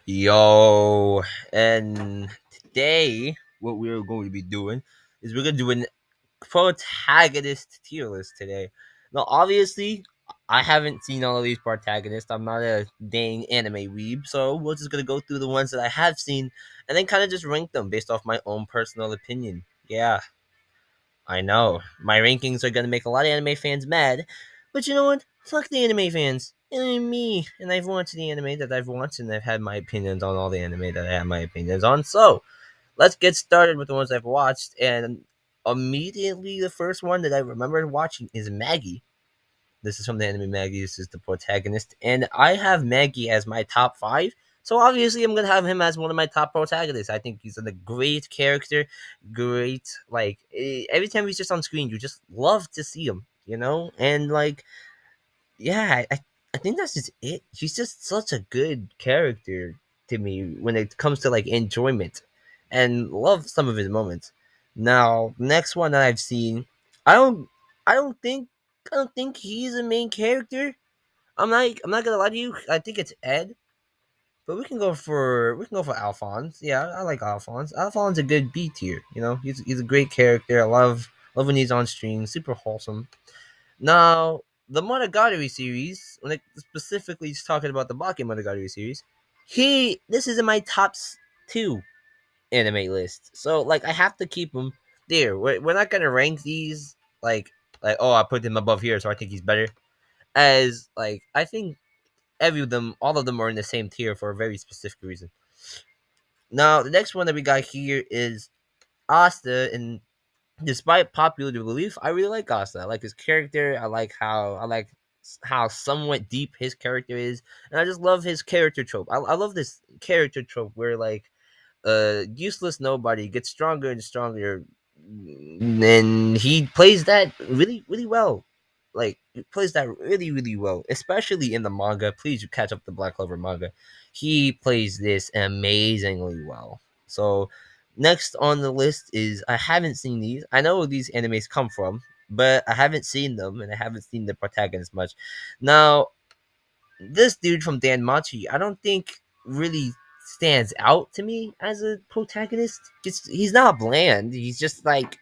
Yo, and today what we're going to be doing is we're going to do an protagonist tier list today. Now, obviously, I haven't seen all of these protagonists. I'm not a dang anime weeb, so we're just going to go through the ones that I have seen and then kind of just rank them based off my own personal opinion. Yeah, I know. My rankings are gonna make a lot of anime fans mad, but you know what? Fuck the anime fans. And me. And I've watched the anime that I've watched, and I've had my opinions on all the anime that I have my opinions on. So, let's get started with the ones I've watched. And immediately, the first one that I remember watching is Maggie. This is from the anime Maggie. This is the protagonist, and I have Maggie as my top five. So obviously, I'm gonna have him as one of my top protagonists. I think he's a great character, great. Like every time he's just on screen, you just love to see him, and like yeah, I think that's just it. He's just such a good character to me when it comes to like enjoyment, and love some of his moments. Now, next one that I've seen, I don't, I don't think, I don't think he's a main character. I'm not gonna lie to you. I think it's Ed, but we can go for Alphonse. Yeah, I like Alphonse. Alphonse a good B tier. He's a great character. I love when he's on stream. Super wholesome. Now, the Monogatari series, when it specifically is talking about the Baki Monogatari series, this is in my two anime list. So, like, I have to keep him there. We're not gonna rank these like oh, I put him above here, so I think he's better. As like, I think all of them are in the same tier for a very specific reason. Now, the next one that we got here is Asta, and despite popular belief, I really like Asta. I like his character. I like how somewhat deep his character is, and I just love his character trope. I love this character trope where like useless nobody gets stronger and stronger, and he plays that really really well. Like he plays that really really well, especially in the manga. Please you catch up the Black Clover manga. He plays this amazingly well. So next on the list is I haven't seen these. I know where these animes come from, but I haven't seen them and I haven't seen the protagonist much. Now, this dude from Dan Machi, I don't think really stands out to me as a protagonist. He's not bland. He's just like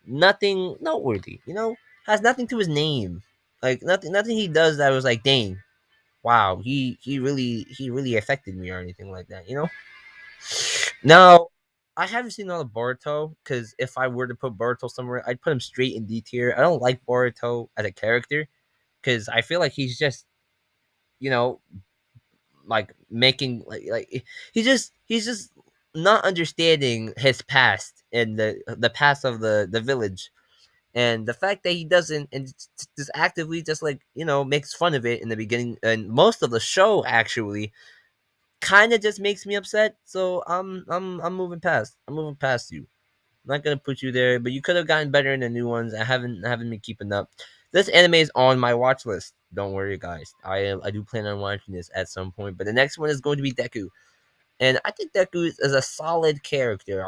nothing noteworthy. Has nothing to his name. Like nothing he does that was like, dang, wow, he really affected me or anything like that. Now, I haven't seen all of Boruto because if I were to put Boruto somewhere, I'd put him straight in D tier. I don't like Boruto as a character because I feel like he's just you know like making he's just not understanding his past and the past of the village, and the fact that he doesn't and just actively just like makes fun of it in the beginning and most of the show actually kind of just makes me upset. So I'm moving past. I'm moving past you. I'm not gonna put you there, but you could have gotten better in the new ones. I haven't been keeping up. This anime is on my watch list. Don't worry, guys. I do plan on watching this at some point. But the next one is going to be Deku. And I think Deku is a solid character.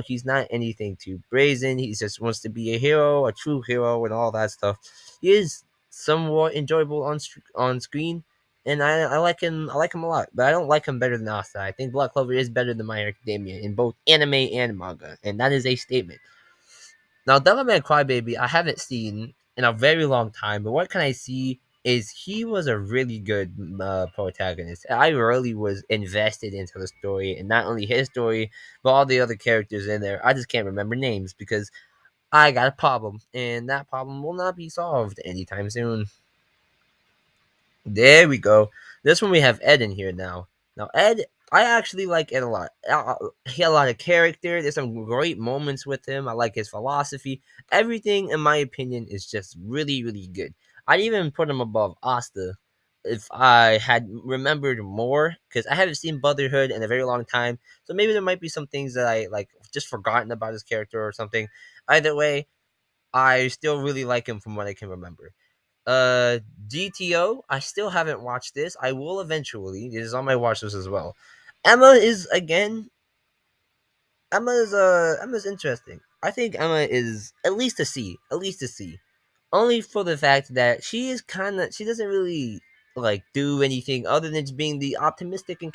He's not anything too brazen. He just wants to be a hero, a true hero, and all that stuff. He is somewhat enjoyable on screen, and I like him. I like him a lot, but I don't like him better than Asta. I think Black Clover is better than My Hero Academia in both anime and manga, and that is a statement. Now, Devilman Crybaby, I haven't seen in a very long time, but what can I see is he was a really good protagonist. I really was invested into the story, and not only his story, but all the other characters in there. I just can't remember names because I got a problem, and that problem will not be solved anytime soon. There we go. This one we have Ed in here now. Now Ed, I actually like Ed a lot. He had a lot of character. There's some great moments with him. I like his philosophy. Everything, in my opinion, is just really, really good. I'd even put him above Asta if I had remembered more, because I haven't seen Brotherhood in a very long time. So maybe there might be some things that I like just forgotten about his character or something. Either way, I still really like him from what I can remember. Uh, GTO. I still haven't watched this. I will eventually. It is on my watch list as well. Emma is again. Emma's interesting. I think Emma is at least a C. At least a C. Only for the fact that she doesn't really like do anything other than just being the optimistic and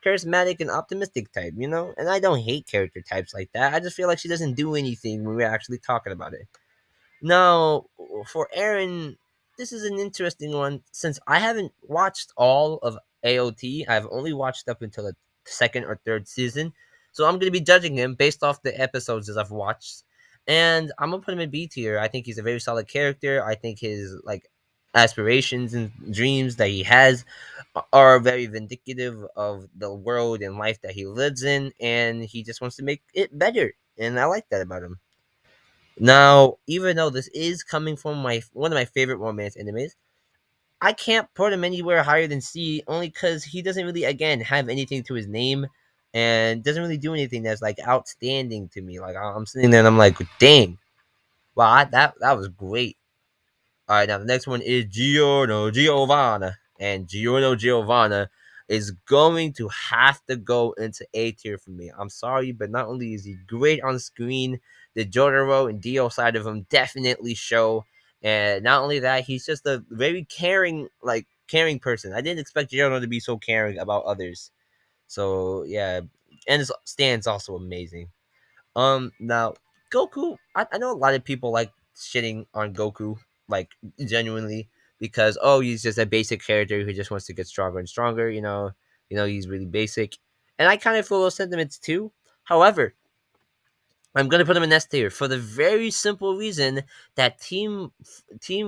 charismatic and optimistic type, you know? And I don't hate character types like that. I just feel like she doesn't do anything when we're actually talking about it. Now, for Aaron, this is an interesting one since I haven't watched all of AOT. I've only watched up until the second or third season. So I'm going to be judging him based off the episodes that I've watched. And I'm going to put him in B tier. I think he's a very solid character. I think his like aspirations and dreams that he has are very vindicative of the world and life that he lives in, and he just wants to make it better. And I like that about him. Now, even though this is coming from my one of my favorite romance animes, I can't put him anywhere higher than C only because he doesn't really, again, have anything to his name and doesn't really do anything that's like outstanding to me. Like I'm sitting there and I'm like, dang, wow, that was great. All right, now the next one is Giorno Giovanna, and Giorno Giovanna is going to have to go into A tier for me. I'm sorry, but not only is he great on screen, the Jotaro and Dio side of him definitely show, and not only that, he's just a very caring, like caring person. I didn't expect Giorno to be so caring about others. So yeah, and his stand's also amazing. Now Goku, I know a lot of people like shitting on Goku, like genuinely, because oh, he's just a basic character who just wants to get stronger and stronger. He's really basic, and I kind of feel those sentiments too. However, I'm gonna put him in S tier for the very simple reason that Team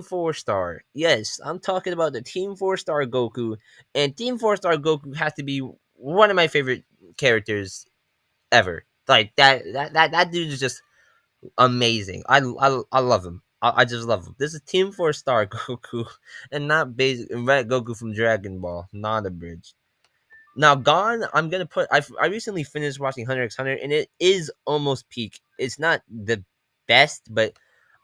4 Star. Yes, I'm talking about the Team 4 Star Goku, and Team 4 Star Goku has to be one of my favorite characters ever. Like that dude is just amazing. I love him. I just love him. This is Team 4 Star Goku, and not basic Red Goku from Dragon Ball, not a bridge. Now, Gone, I'm gonna put. I recently finished watching Hunter x Hunter, and it is almost peak. It's not the best, but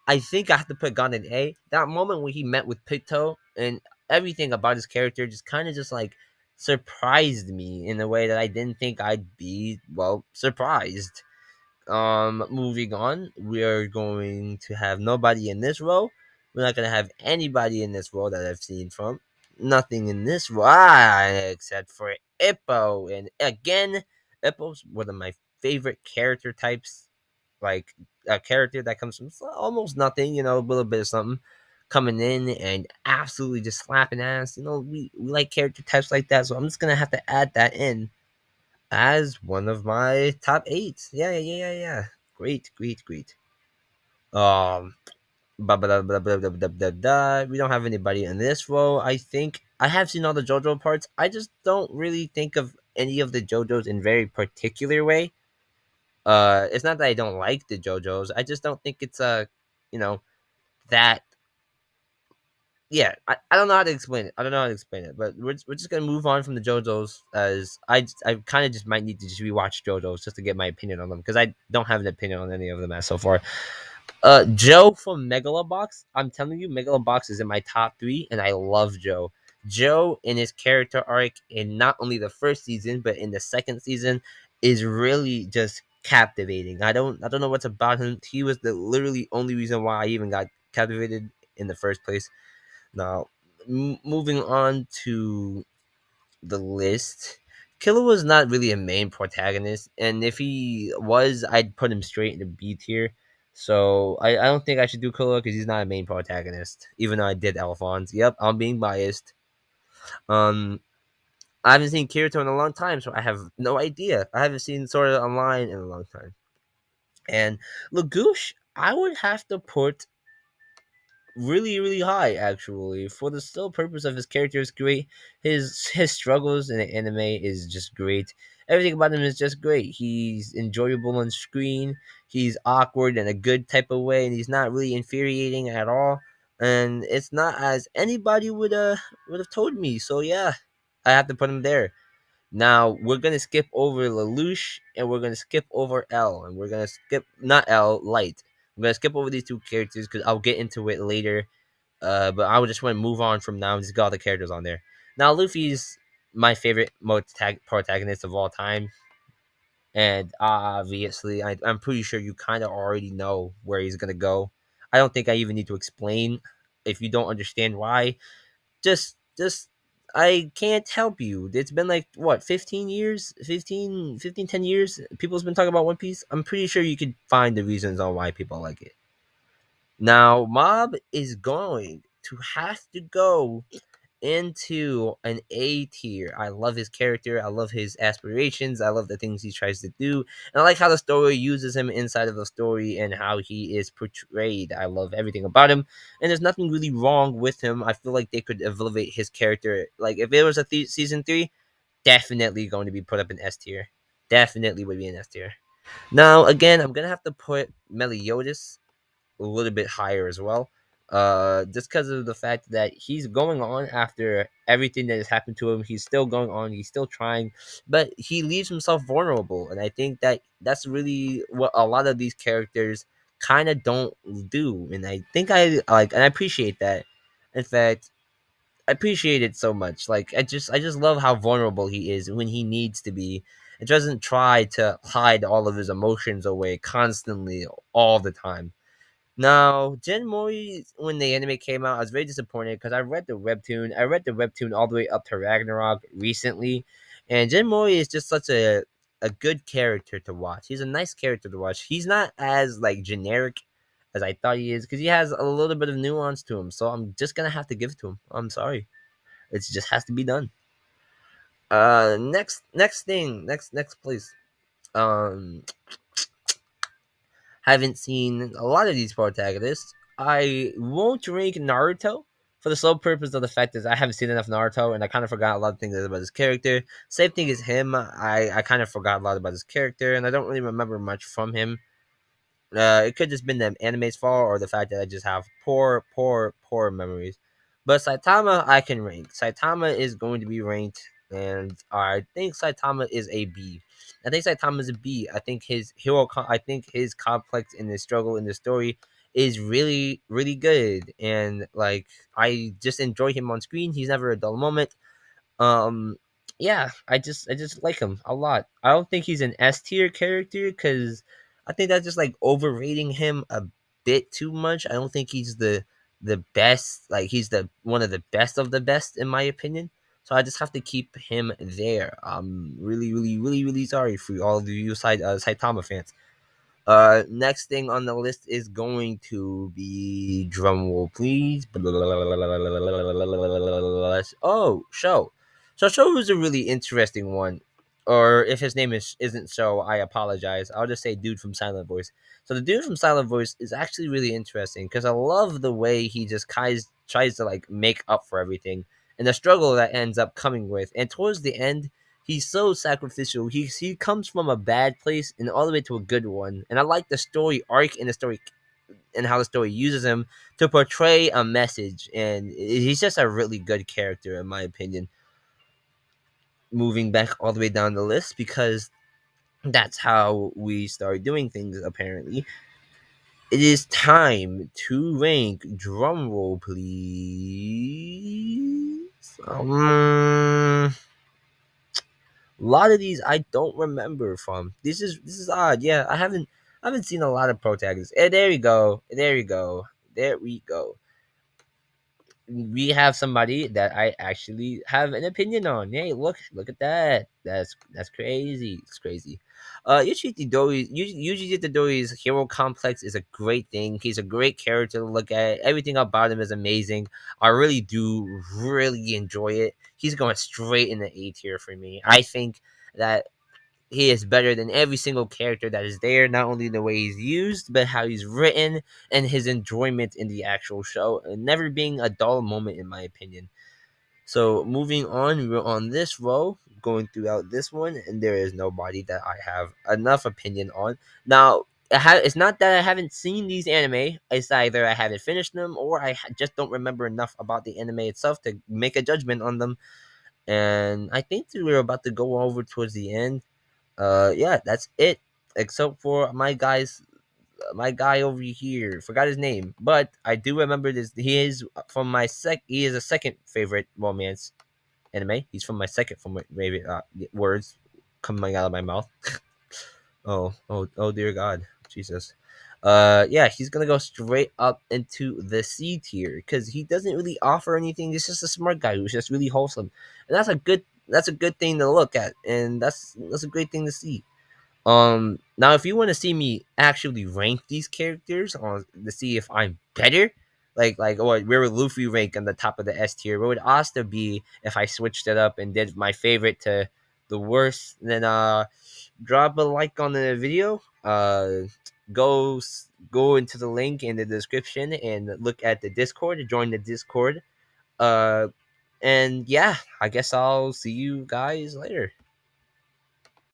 I think I have to put Gone in A. That moment when he met with Pito and everything about his character just kind of just like surprised me in a way that I didn't think I'd be surprised. Moving on, we are going to have nobody in this row. We're not gonna have anybody in this row that I've seen from. Nothing in this row, except for Ippo. And again, Ippo's one of my favorite character types. Like a character that comes from almost nothing, a little bit of something coming in and absolutely just slapping ass. We like character types like that, so I'm just gonna have to add that in as one of my top eight. Yeah, yeah, yeah, yeah. Great, great, great. Um, we don't have anybody in this row. I think I have seen all the JoJo parts. I just don't really think of any of the JoJos in very particular way. It's not that I don't like the JoJos. I just don't think it's you know, that. Yeah, I don't know how to explain it. I don't know how to explain it, but we're just gonna move on from the JoJos as I kind of just might need to just rewatch JoJos just to get my opinion on them because I don't have an opinion on any of them as so far. Joe from Megalobox. I'm telling you, Megalobox is in my top three, and I love Joe. Joe in his character arc in not only the first season but in the second season is really just captivating. I don't know what's about him. He was the literally only reason why I even got captivated in the first place. Now, moving on to the list, Killer was not really a main protagonist, and if he was, I'd put him straight into B tier. So I don't think I should do Killer because he's not a main protagonist, even though I did Alphonse. Yep, I'm being biased. Um, I haven't seen Kirito in a long time, so I have no idea. I haven't seen Sword Art Online in a long time. And Lelouch, I would have to put really really high actually for the sole purpose of his character is great. His struggles in the anime is just great. Everything about him is just great. He's enjoyable on screen. He's awkward in a good type of way, and he's not really infuriating at all, and it's not as anybody would have told me. So yeah, I have to put him there. Now we're gonna skip over Lelouch and we're gonna skip over L, and we're gonna skip not L Light. I'm gonna skip over these two characters because I'll get into it later. But I would just want to move on from now and just got all the characters on there. Now Luffy's my favorite protagonist of all time, and obviously I'm pretty sure you kind of already know where he's gonna go. I don't think I even need to explain if you don't understand why. Just I can't help you. It's been like what, 15 years, 10 years. People's been talking about One Piece. I'm pretty sure you could find the reasons on why people like it. Now, Mob is going to have to go into an A tier. I love his character. I love his aspirations. I love the things he tries to do. And I like how the story uses him inside of the story and how he is portrayed. I love everything about him. And there's nothing really wrong with him. I feel like they could elevate his character. Like, if it was a season 3, definitely going to be put up in S tier. Definitely would be in S tier. Now, again, I'm going to have to put Meliodas a little bit higher as well. Just because of the fact that he's going on after everything that has happened to him. He's still going on. He's still trying, but he leaves himself vulnerable, and I think that that's really what a lot of these characters kind of don't do. And I think I like, and I appreciate that. In fact, I appreciate it so much. Like, I just love how vulnerable he is when he needs to be. It doesn't try to hide all of his emotions away constantly all the time. Now, Gen Mori, when the anime came out, I was very disappointed because I read the webtoon. I read the webtoon all the way up to Ragnarok recently, and Gen Mori is just such a good character to watch. He's a nice character to watch. He's not as like generic as I thought he is because he has a little bit of nuance to him. So I'm just gonna have to give it to him. I'm sorry, it just has to be done. Next thing, next place. Um, haven't seen a lot of these protagonists. I won't rank Naruto for the sole purpose of the fact that I haven't seen enough Naruto and I kind of forgot a lot of things about his character. Same thing as him. I kind of forgot a lot about his character and I don't really remember much from him. It could just been the anime's fault or the fact that I just have poor memories. But Saitama, I can rank. Saitama is going to be ranked, and I think Saitama is a B. I think Saitama is a B. I think his I think his complex and his struggle in the story is really, really good. And like, I just enjoy him on screen. He's never a dull moment. um, yeah, I just like him a lot. I don't think he's an S tier character because I think that's just like overrating him a bit too much. I don't think he's the best. Like, he's the one of the best of the best in my opinion. So I just have to keep him there. I'm really, really, really, really sorry for all of you Saitama fans. Next thing on the list is going to be drumroll, please. Oh, Show. So Show is a really interesting one. Or if his name isn't Show, I apologize. I'll just say dude from Silent Voice. So the dude from Silent Voice is actually really interesting because I love the way he just tries to like make up for everything and the struggle that ends up coming with. And towards the end, he's so sacrificial. He comes from a bad place and all the way to a good one. And I like the story arc and the story and how the story uses him to portray a message. And he's just a really good character in my opinion. Moving back all the way down the list because that's how we start doing things apparently. It is time to rank. Drumroll, please. A lot of these I don't remember from. This is odd. Yeah, I haven't seen a lot of protagonists. There we go. There we go. There we go. We have somebody that I actually have an opinion on. Hey, look at that. That's crazy. It's crazy. Yuji Itadori's hero complex is a great thing. He's a great character to look at. Everything about him is amazing. I really do really enjoy it. He's going straight in the A tier for me. I think that he is better than every single character that is there, not only the way he's used, but how he's written and his enjoyment in the actual show, and never being a dull moment, in my opinion. So, moving on, we're on this row, going throughout this one, and there is nobody that I have enough opinion on. Now, it's not that I haven't seen these anime, it's either I haven't finished them or I just don't remember enough about the anime itself to make a judgment on them. And I think that we're about to go over towards the end. Yeah, that's it. Except for my guy over here. Forgot his name, but I do remember this. He is from my He is a second favorite romance anime. He's from my second from my favorite words coming out of my mouth. Oh, dear God, Jesus. Yeah, he's gonna go straight up into the C tier because he doesn't really offer anything. He's just a smart guy who's just really wholesome, and that's a good thing to look at, and that's a great thing to see. Now if you want to see me actually rank these characters on to see if I'm better, like what where would Luffy rank on the top of the S tier? Where would Asta be if I switched it up and did my favorite to the worst? Then drop a like on the video. Go into the link in the description and look at the Discord. Join the Discord. Uh, and yeah, I guess I'll see you guys later.